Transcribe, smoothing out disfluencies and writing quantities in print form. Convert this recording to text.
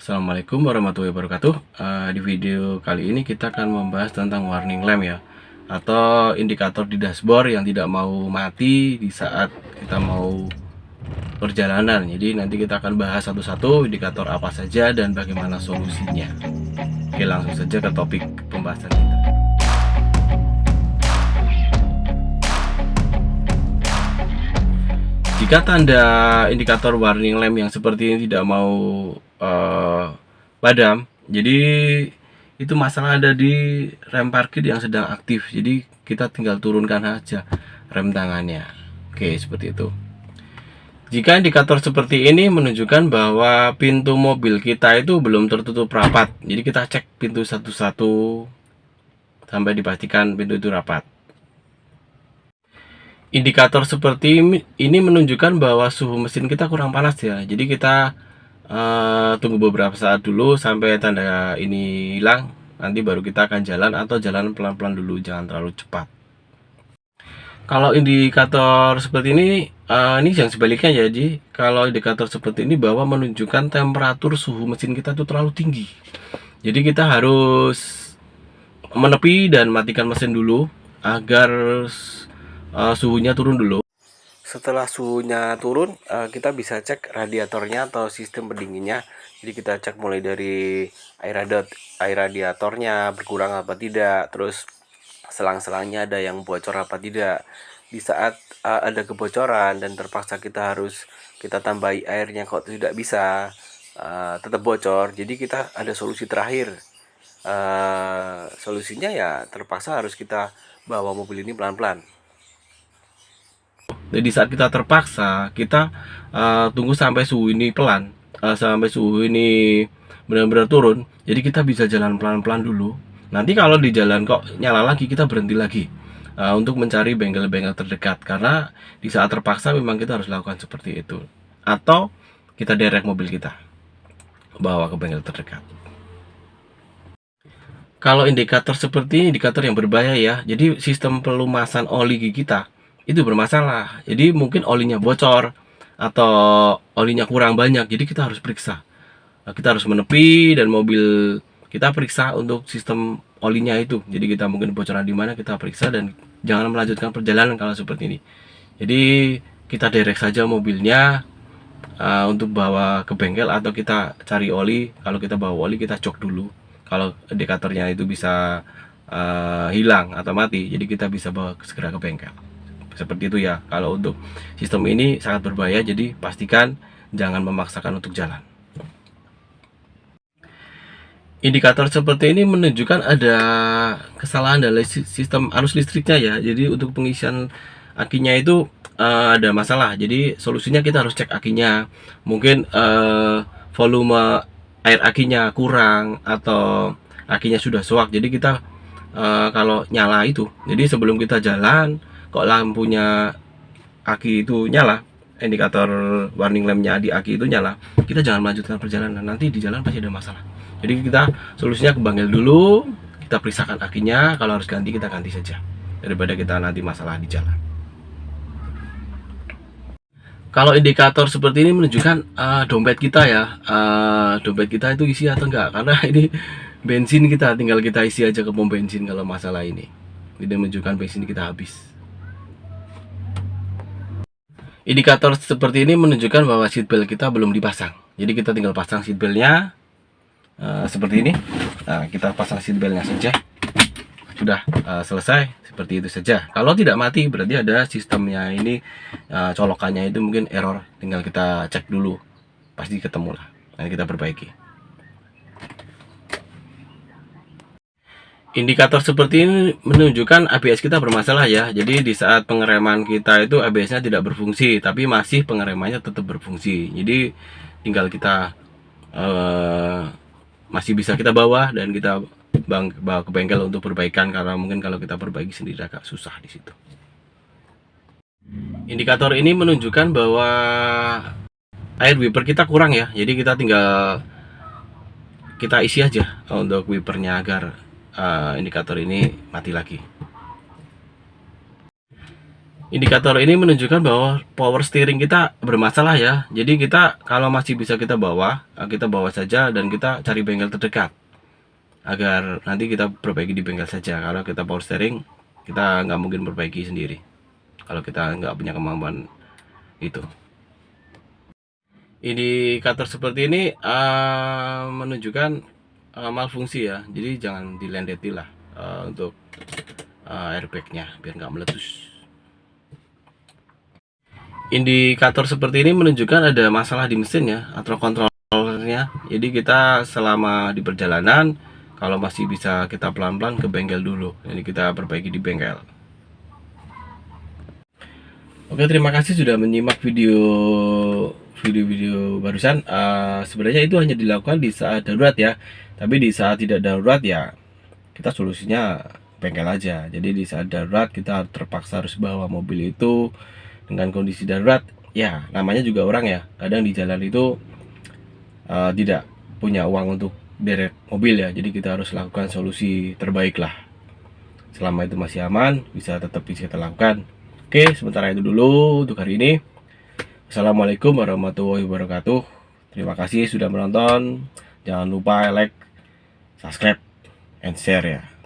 Assalamualaikum warahmatullahi wabarakatuh. Di video kali ini kita akan membahas tentang warning lamp ya, atau indikator di dashboard yang tidak mau mati di saat kita mau perjalanan. Jadi nanti kita akan bahas satu-satu indikator apa saja dan bagaimana solusinya. Oke, langsung saja ke topik pembahasan kita. Jika tanda indikator warning lamp yang seperti ini tidak mau padam, jadi itu masalah ada di rem parkir yang sedang aktif. Jadi kita tinggal turunkan saja rem tangannya. Oke, seperti itu. Jika indikator seperti ini menunjukkan bahwa pintu mobil kita itu belum tertutup rapat, jadi kita cek pintu satu-satu sampai dipastikan pintu itu rapat. Indikator seperti ini menunjukkan bahwa suhu mesin kita kurang panas ya. Jadi kita tunggu beberapa saat dulu sampai tanda ini hilang. Nanti baru kita akan jalan atau jalan pelan-pelan dulu, jangan terlalu cepat. Kalau indikator seperti ini yang sebaliknya ya. Jadi kalau indikator seperti ini bahwa menunjukkan temperatur suhu mesin kita itu terlalu tinggi. Jadi kita harus menepi dan matikan mesin dulu agar suhunya turun dulu. Setelah suhunya turun, kita bisa cek radiatornya atau sistem pendinginnya. Jadi kita cek mulai dari air radiatornya berkurang apa tidak, terus selang-selangnya ada yang bocor apa tidak. Di saat ada kebocoran dan terpaksa kita tambahi airnya kok tidak bisa, tetap bocor. Jadi kita ada solusi terakhir. Solusinya ya terpaksa harus kita bawa mobil ini pelan-pelan. Jadi saat kita terpaksa, kita tunggu sampai suhu ini pelan, sampai suhu ini benar-benar turun. Jadi kita bisa jalan pelan-pelan dulu. Nanti kalau di jalan kok nyala lagi, kita berhenti lagi untuk mencari bengkel-bengkel terdekat. Karena di saat terpaksa memang kita harus lakukan seperti itu. Atau kita derek mobil kita, bawa ke bengkel terdekat. Kalau indikator seperti ini, indikator yang berbahaya ya. Jadi sistem pelumasan oli kita itu bermasalah. Jadi mungkin olinya bocor atau olinya kurang banyak. Jadi kita harus periksa. Kita harus menepi dan mobil kita periksa untuk sistem olinya itu. Jadi kita mungkin bocoran di mana kita periksa dan jangan melanjutkan perjalanan kalau seperti ini. Jadi kita derek saja mobilnya untuk bawa ke bengkel atau kita cari oli. Kalau kita bawa oli kita cok dulu. Kalau indikatornya itu bisa hilang atau mati, jadi kita bisa bawa segera ke bengkel. Seperti itu ya. Kalau untuk sistem ini sangat berbahaya, jadi pastikan jangan memaksakan untuk jalan. Indikator seperti ini menunjukkan ada kesalahan dalam sistem arus listriknya ya. Jadi untuk pengisian akinya itu ada masalah. Jadi solusinya kita harus cek akinya. Mungkin volume air akinya kurang atau akinya sudah soak. Jadi kita kalau nyala itu, jadi sebelum kita jalan kok lampunya aki itu nyala, indikator warning lampnya di aki itu nyala, kita jangan melanjutkan perjalanan. Nanti di jalan pasti ada masalah. Jadi kita solusinya ke bengkel dulu, kita periksakan akinya. Kalau harus ganti kita ganti saja, daripada kita nanti masalah di jalan. Kalau indikator seperti ini menunjukkan dompet kita ya, dompet kita itu isi atau enggak. Karena ini bensin kita, tinggal kita isi aja ke pom bensin kalau masalah ini. Ini menunjukkan bensin kita habis. Indikator seperti ini menunjukkan bahwa seatbelt kita belum dipasang. Jadi kita tinggal pasang seatbeltnya seperti ini. Nah, kita pasang seatbeltnya saja. Sudah selesai, seperti itu saja. Kalau tidak mati berarti ada sistemnya ini, colokannya itu mungkin error. Tinggal kita cek dulu, pasti ketemu lah. Nanti kita perbaiki. Indikator seperti ini menunjukkan ABS kita bermasalah ya. Jadi di saat pengereman kita itu ABS-nya tidak berfungsi, tapi masih pengeremannya tetap berfungsi. Jadi tinggal kita masih bisa kita bawa dan kita bawa ke bengkel untuk perbaikan, karena mungkin kalau kita perbaiki sendiri agak susah di situ. Indikator ini menunjukkan bahwa air wiper kita kurang ya. Jadi kita tinggal kita isi aja untuk wipernya agar indikator ini mati lagi. Indikator ini menunjukkan bahwa power steering kita bermasalah ya. Jadi kita kalau masih bisa kita bawa saja dan kita cari bengkel terdekat agar nanti kita perbaiki di bengkel saja. Kalau kita power steering, kita nggak mungkin perbaiki sendiri kalau kita nggak punya kemampuan itu. Indikator seperti ini menunjukkan malfungsi ya. Jadi jangan dilendeti lah untuk airbagnya biar nggak meletus. Indikator seperti ini menunjukkan ada masalah di mesin ya atau kontrolnya. Jadi kita selama di perjalanan kalau masih bisa kita pelan-pelan ke bengkel dulu. Jadi kita perbaiki di bengkel. Oke, terima kasih sudah menyimak video barusan. Sebenarnya itu hanya dilakukan di saat darurat ya. Tapi di saat tidak darurat ya kita solusinya bengkel aja. Jadi di saat darurat kita terpaksa harus bawa mobil itu dengan kondisi darurat. Ya namanya juga orang ya. Kadang di jalan itu tidak punya uang untuk derek mobil ya. Jadi kita harus lakukan solusi terbaik lah. Selama itu masih aman, bisa tetap bisa kita lakukan. Oke, sementara itu dulu untuk hari ini. Assalamualaikum warahmatullahi wabarakatuh. Terima kasih sudah menonton. Jangan lupa like, subscribe, and share ya.